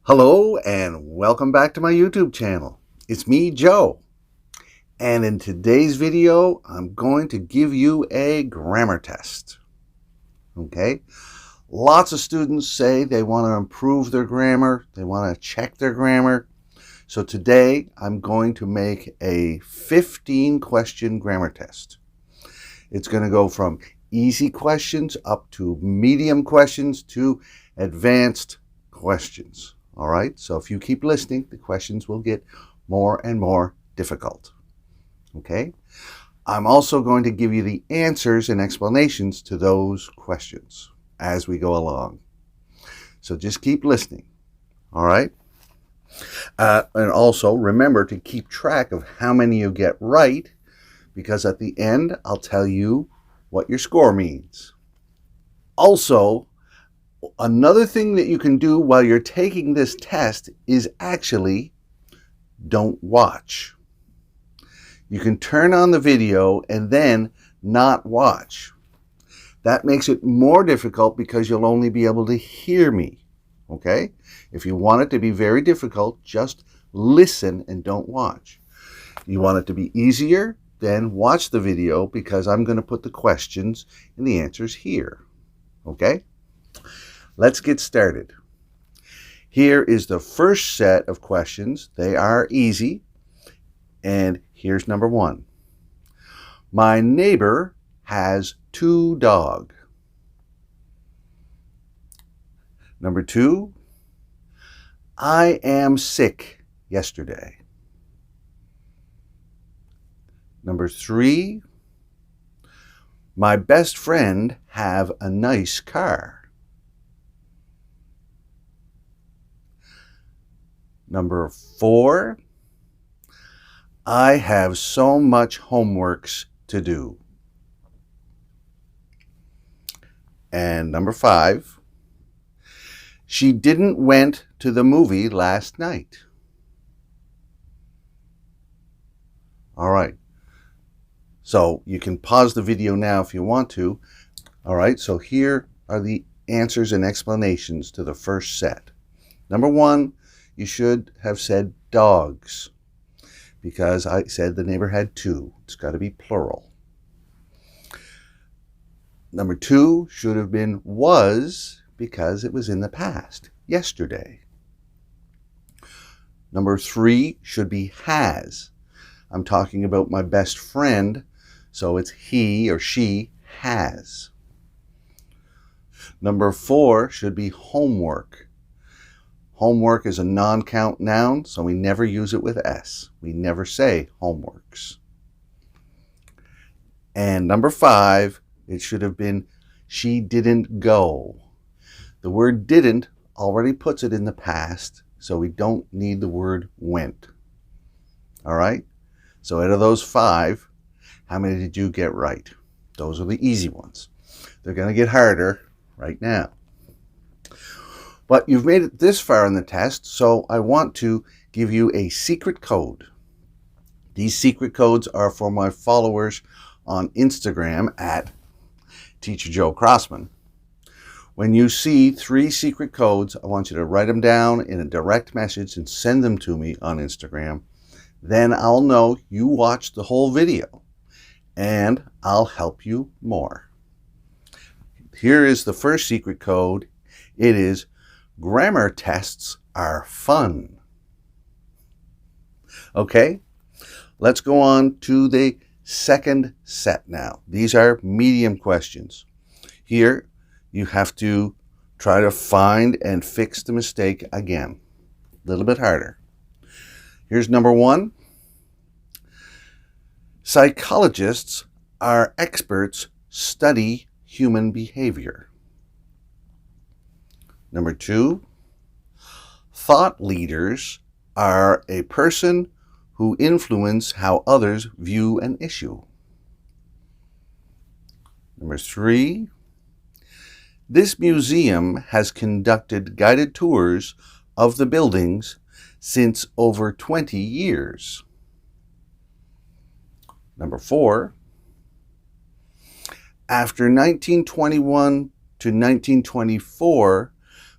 Hello and welcome back to my YouTube channel. It's me, Joe. And in today's video, I'm going to give you a grammar test. Okay? Lots of students say they want to improve their grammar. They want to check their grammar. So today, I'm going to make a 15-question grammar test. It's going to go from easy questions up to medium questions to advanced questions. All right, so if you keep listening, the questions will get more and more difficult. Okay, I'm also going to give you the answers and explanations to those questions as we go along. So just keep listening. All right, and also remember to keep track of how many you get right, because at the end, I'll tell you what your score means. Also, another thing that you can do while you're taking this test is actually don't watch. You can turn on the video and then not watch. That makes it more difficult because you'll only be able to hear me. Okay? If you want it to be very difficult, just listen and don't watch. You want it to be easier, then watch the video because I'm going to put the questions and the answers here. Okay? Let's get started. Here is the first set of questions. They are easy. And here's number one. My neighbor has 2 dogs. Number 2. I am sick yesterday. Number 3. My best friend have a nice car. Number 4, I have so much homeworks to do. And number 5, she didn't went to the movie last night. All right. So you can pause the video now if you want to. All right, so here are the answers and explanations to the first set. Number 1, you should have said dogs, because I said the neighbor had 2. It's got to be plural. Number 2 should have been was, because it was in the past, yesterday. Number 3 should be has. I'm talking about my best friend, so it's he or she has. Number 4 should be homework. Homework is a non-count noun, so we never use it with S. We never say homeworks. And number 5, it should have been she didn't go. The word didn't already puts it in the past, so we don't need the word went. All right? So out of those 5, how many did you get right? Those are the easy ones. They're going to get harder right now. But you've made it this far in the test, so I want to give you a secret code. These secret codes are for my followers on Instagram at Teacher Joe Crossman. When you see 3 secret codes, I want you to write them down in a direct message and send them to me on Instagram. Then I'll know you watched the whole video, and I'll help you more. Here is the first secret code. It is grammar tests are fun. Okay, let's go on to the second set now. These are medium questions. Here, you have to try to find and fix the mistake again. A little bit harder. Here's number 1. Psychologists are experts study human behavior. Number 2, thought leaders are a person who influence how others view an issue. Number 3, this museum has conducted guided tours of the buildings since over 20 years. Number 4, after 1921 to 1924,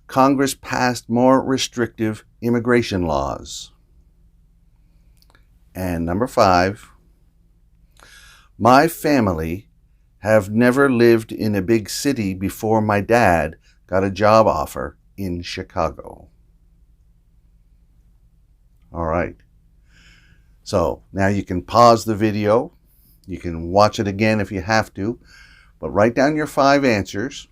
Congress passed more restrictive immigration laws. And number 5, my family have never lived in a big city before my dad got a job offer in Chicago. All right. So now you can pause the video. You can watch it again if you have to, but write down your 5 answers.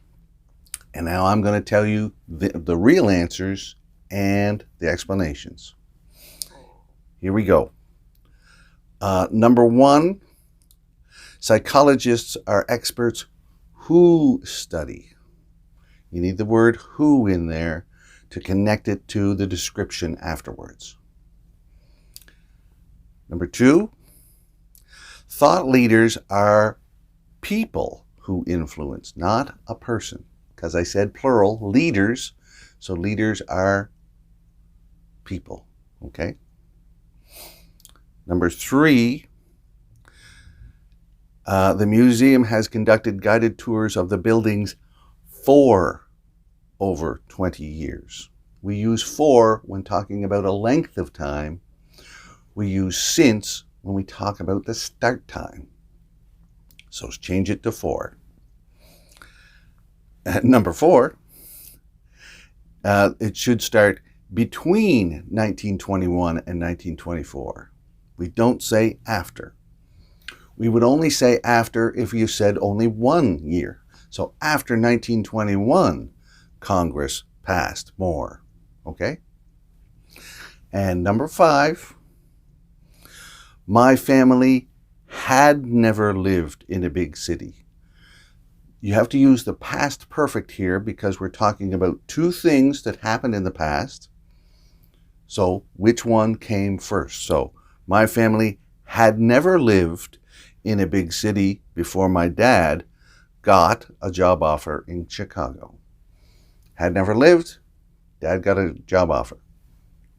And now I'm going to tell you the real answers and the explanations. Here we go. Number 1, psychologists are experts who study. You need the word who in there to connect it to the description afterwards. Number 2, thought leaders are people who influence, not a person. Because I said plural, leaders, so leaders are people, okay? Number 3, the museum has conducted guided tours of the buildings for over 20 years. We use for when talking about a length of time. We use since when we talk about the start time. So change it to for. Number 4, it should start between 1921 and 1924. We don't say after. We would only say after if you said only 1 year. So after 1921, Congress passed more. Okay? And number 5, my family had never lived in a big city. You have to use the past perfect here because we're talking about 2 things that happened in the past. So which one came first? So my family had never lived in a big city before my dad got a job offer in Chicago. Had never lived, Dad got a job offer.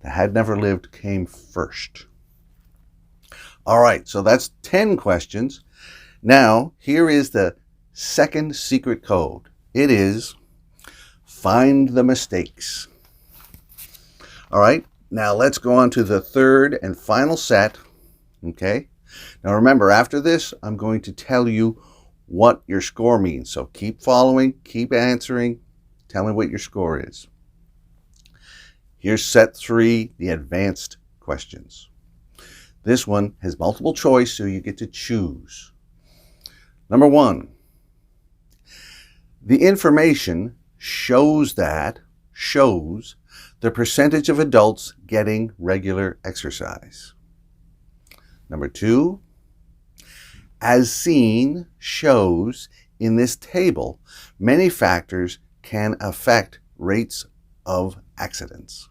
The had never lived came first. All right, so that's 10 questions. Now, here is the second secret code. It is find the mistakes. All right, now let's go on to the third and final set. Okay, now remember, after this, I'm going to tell you what your score means. So keep following, keep answering, tell me what your score is. Here's set 3, the advanced questions. This one has multiple choice, so you get to choose. Number 1, the information shows the percentage of adults getting regular exercise. Number 2, as seen shows in this table, many factors can affect rates of accidents.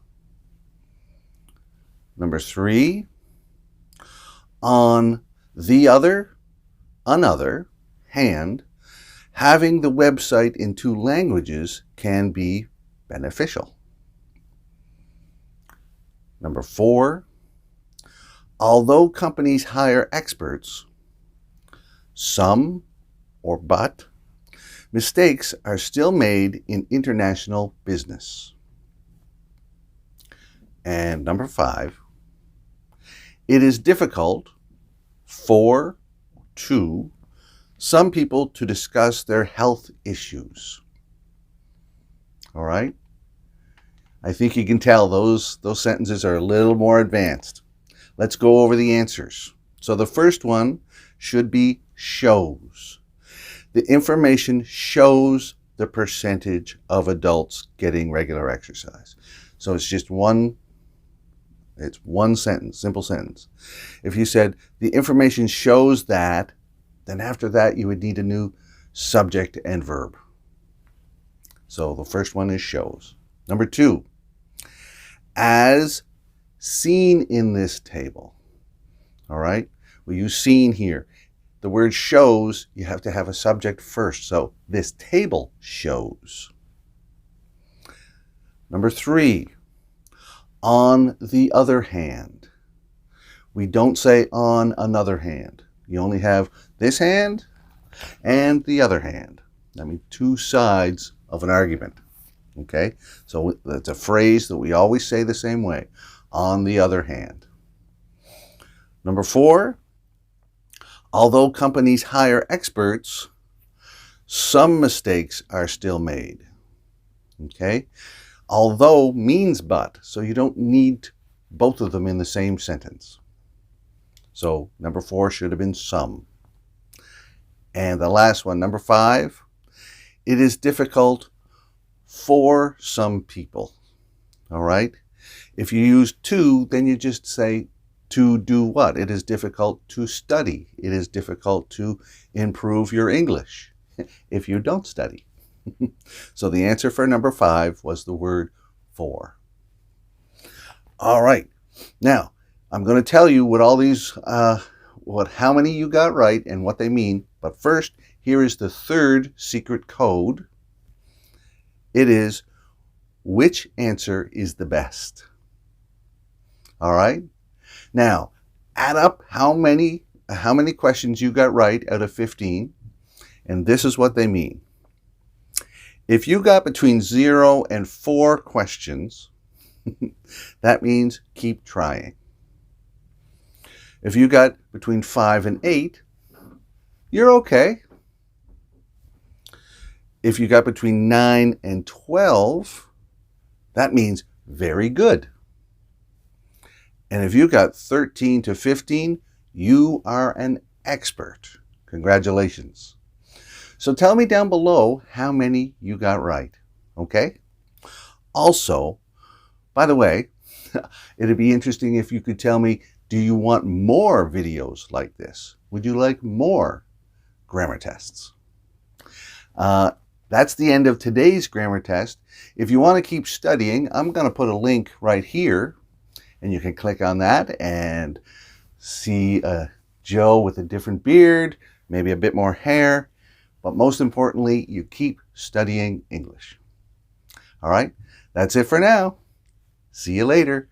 Number 3, on the another hand, having the website in 2 languages can be beneficial. Number 4, although companies hire experts, but mistakes are still made in international business. And number 5, it is difficult for some people to discuss their health issues. All right? I think you can tell those sentences are a little more advanced. Let's go over the answers. So the first one should be shows. The information shows the percentage of adults getting regular exercise. So it's just one sentence, simple sentence. If you said the information shows that, then after that you would need a new subject and verb. So the first one is shows. Number 2, as seen in this table. All right, we use seen here. The word shows, you have to have a subject first. So this table shows. Number 3, on the other hand. We don't say on another hand. You only have this hand and the other hand. That means 2 sides of an argument. Okay, so that's a phrase that we always say the same way. On the other hand. Number 4, although companies hire experts, some mistakes are still made. Okay, although means but, so you don't need both of them in the same sentence. So number 4 should have been some. And the last one, number 5, it is difficult for some people. All right, if you use to, then you just say to do what? It is difficult to study. It is difficult to improve your English if you don't study. So the answer for number 5 was the word for. All right, now I'm going to tell you what all these, how many you got right and what they mean. But first, here is the third secret code. It is, which answer is the best? All right. Now, add up how many questions you got right out of 15, and this is what they mean. If you got between 0 and 4 questions, that means keep trying. If you got between 5 and 8, you're okay. If you got between 9 and 12, that means very good. And if you got 13 to 15, you are an expert. Congratulations. So tell me down below how many you got right, okay? Also, by the way, it'd be interesting if you could tell me, do you want more videos like this? Would you like more grammar tests? That's the end of today's grammar test. If you want to keep studying, I'm going to put a link right here, and you can click on that and see Joe with a different beard, maybe a bit more hair, but most importantly, you keep studying English. All right, that's it for now. See you later.